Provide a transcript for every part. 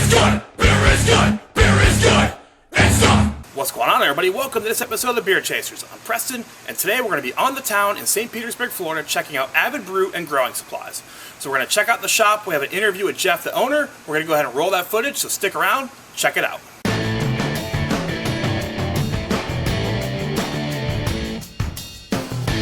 is good! Beer is good! Beer is good! It's not! What's going on, everybody? Welcome to this episode of The Beer Chasers. I'm Preston, and today we're going to be on the town in St. Petersburg, Florida, checking out Avid Brew and Growing Supplies. So we're going to check out the shop. We have an interview with Jeff, the owner. We're going to go ahead and roll that footage, so stick around, check it out.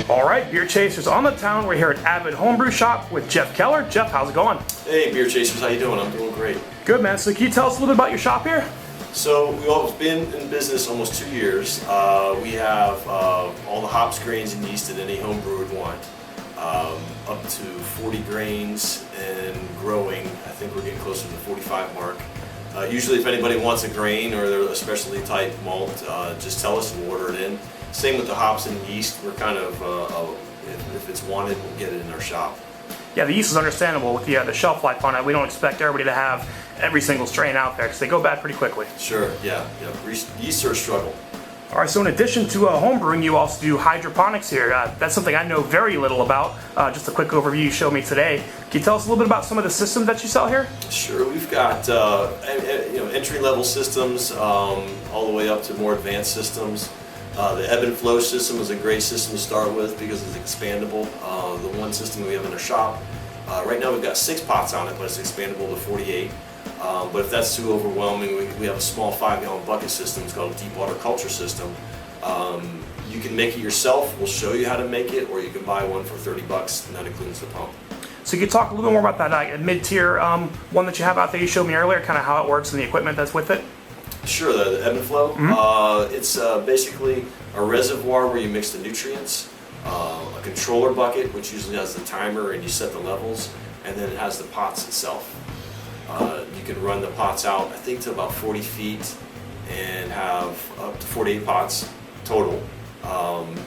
All right, Beer Chasers on the town. We're here at Avid Homebrew Shop with Jeff Keller. Jeff, how's it going? Hey, Beer Chasers, how you doing? I'm doing great. Good, man. So can you tell us a little bit about your shop here? So we've been in business almost 2 years. We have all the hops, grains, and yeast that any home brewer would want. Up to 40 grains and growing. I think we're getting closer to the 45 mark. Usually if anybody wants a grain or they're a specialty type malt, just tell us and we'll order it in. Same with the hops and yeast. We're kind of, if it's wanted, we'll get it in our shop. Yeah, the yeast is understandable with the shelf life on it. We don't expect everybody to have every single strain out there because they go bad pretty quickly. Sure, yeah. Yeast are a struggle. All right, so in addition to home brewing, you also do hydroponics here. That's something I know very little about. Just a quick overview you showed me today. Can you tell us a little bit about some of the systems that you sell here? Sure, we've got entry-level systems all the way up to more advanced systems. The ebb and flow system is a great system to start with because it's expandable. The one system we have in our shop, right now we've got 6 pots on it, but it's expandable to 48. But if that's too overwhelming, we have a small 5-gallon bucket system. It's called a deep water culture system. You can make it yourself. We'll show you how to make it, or you can buy one for $30, and that includes the pump. So you could talk a little bit more about that mid-tier one that you have out there you showed me earlier, kind of how it works and the equipment that's with it? Sure, the ebb and flow. Mm-hmm. It's basically a reservoir where you mix the nutrients, a controller bucket, which usually has the timer and you set the levels, and then it has the pots itself. You can run the pots out, I think, to about 40 feet and have up to 48 pots total.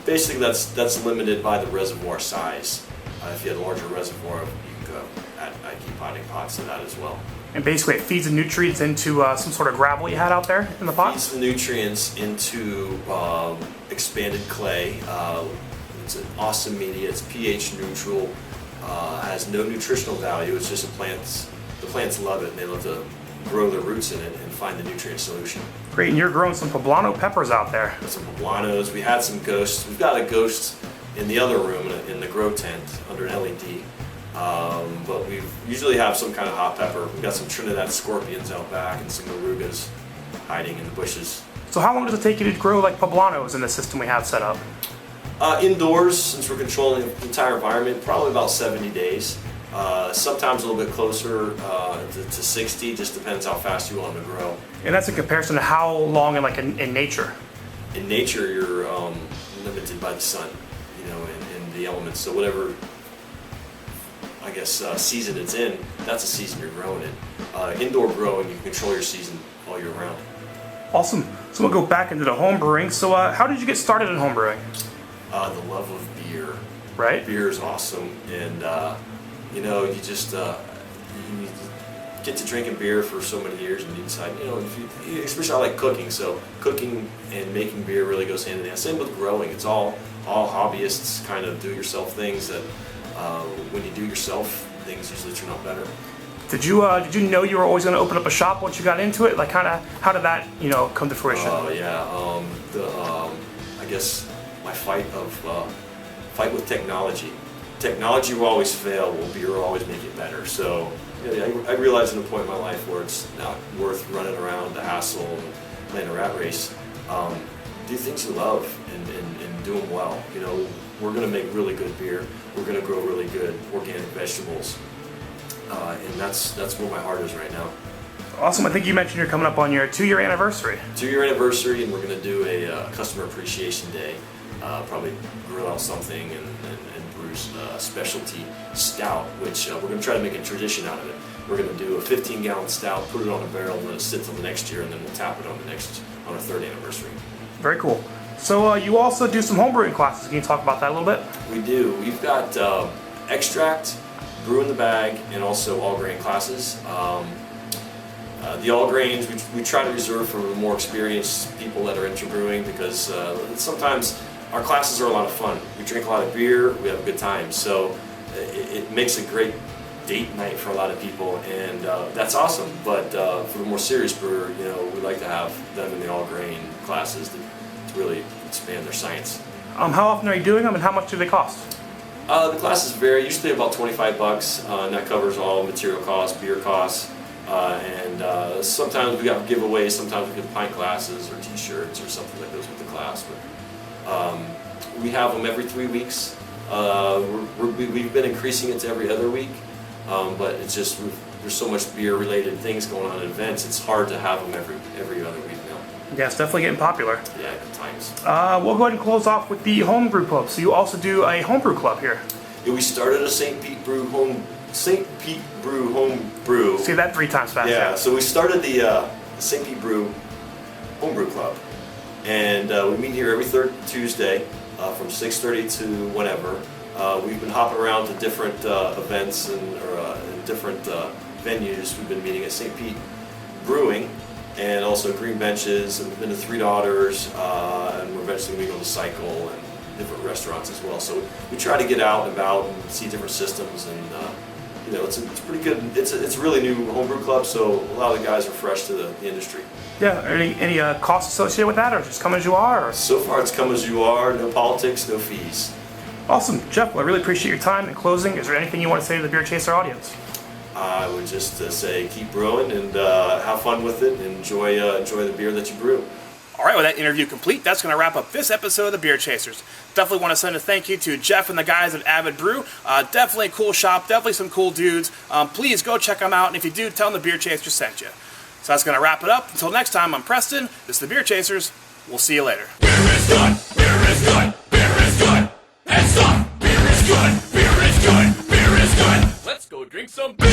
Basically, that's limited by the reservoir size. If you had a larger reservoir, you could add keep adding pots to that as well. And basically it feeds the nutrients into some sort of gravel you had out there in the pot? Feeds the nutrients into expanded clay. It's an awesome media. It's pH neutral. Has no nutritional value. It's just the plants love it and they love to grow their roots in it and find the nutrient solution. Great, and you're growing some poblano peppers out there. Some poblanos. We had some ghosts. We've got a ghost in the other room in the grow tent under an LED. But we usually have some kind of hot pepper. We've got some Trinidad scorpions out back and some arugas hiding in the bushes. So how long does it take you to grow like poblanos in the system we have set up? Indoors, since we're controlling the entire environment, probably about 70 days. Sometimes a little bit closer to 60, just depends how fast you want them to grow. And that's in comparison to how long in nature? In nature, you're limited by the sun, and the elements. So whatever, I guess, season it's in, that's the season you're growing in. Indoor growing, you can control your season all year round. Awesome. So we'll go back into the home brewing. So how did you get started in home brewing? The love of beer. Right. Beer is awesome, and you just you get to drinking beer for so many years, and you decide, especially I like cooking, so cooking and making beer really goes hand in hand. Same with growing. It's all hobbyists kind of do-yourself things that when you do yourself, things usually turn out better. Did you know you were always going to open up a shop once you got into it? Like, kind of, how did that come to fruition? I guess my fight with technology. Technology will always fail, beer will always make it better. So I realized at a point in my life where it's not worth running around the hassle and playing a rat race. Do things you love and do them well. We're going to make really good beer. We're going to grow really good organic vegetables. And that's where my heart is right now. Awesome. I think you mentioned you're coming up on your 2-year anniversary. 2-year anniversary, and we're going to do a customer appreciation day. Probably grill out something and brew a specialty stout, which we're going to try to make a tradition out of it. We're going to do a 15-gallon stout, put it on a barrel, let it sit till the next year, and then we'll tap it on our 3rd anniversary. Very cool. So you also do some homebrewing classes. Can you talk about that a little bit? We do. We've got extract, brew in the bag, and also all grain classes. The all grains we try to reserve for more experienced people that are into brewing because sometimes our classes are a lot of fun. We drink a lot of beer, we have a good time, so it makes a great date night for a lot of people, and that's awesome. But for the more serious brewer, we like to have them in the all grain classes to really expand their science. How often are you doing them, and how much do they cost? The classes vary, usually about $25, and that covers all material costs, beer costs, and sometimes we got giveaways, sometimes we get pint glasses or t-shirts or something that goes with the class. But we have them every 3 weeks. We've been increasing it to every other week, but it's just there's so much beer-related things going on at events, it's hard to have them every other week now. Yeah, it's definitely getting popular. Yeah, good times. We'll go ahead and close off with the homebrew club. So you also do a homebrew club here. Yeah, we started a St. Pete Brew home brew. Say that 3 times fast. Yeah, so we started the St. Pete Brew homebrew club, and we meet here every third Tuesday from 6:30 to whenever. We've been hopping around to different events and different venues. We've been meeting at St. Pete Brewing, and also Green Benches, and we've been to Three Daughters, and we're eventually going to go to Cycle and different restaurants as well. So we try to get out and about and see different systems, and it's pretty good. It's a really new homebrew club, so a lot of the guys are fresh to the industry. Yeah, any costs associated with that, or just come as you are? Or? So far it's come as you are, no politics, no fees. Awesome. Jeff, well, I really appreciate your time. In closing, is there anything you want to say to the Beer Chaser audience? I would just say keep brewing and have fun with it, and enjoy the beer that you brew. All right, with that interview complete, that's going to wrap up this episode of the Beer Chasers. Definitely want to send a thank you to Jeff and the guys at Avid Brew. Definitely a cool shop, definitely some cool dudes. Please go check them out, and if you do, tell them the Beer Chasers sent you. So that's going to wrap it up. Until next time, I'm Preston. This is the Beer Chasers. We'll see you later. Beer is good, beer is good, beer is good, and stop. Beer is good, beer is good, beer is good. Let's go drink some beer.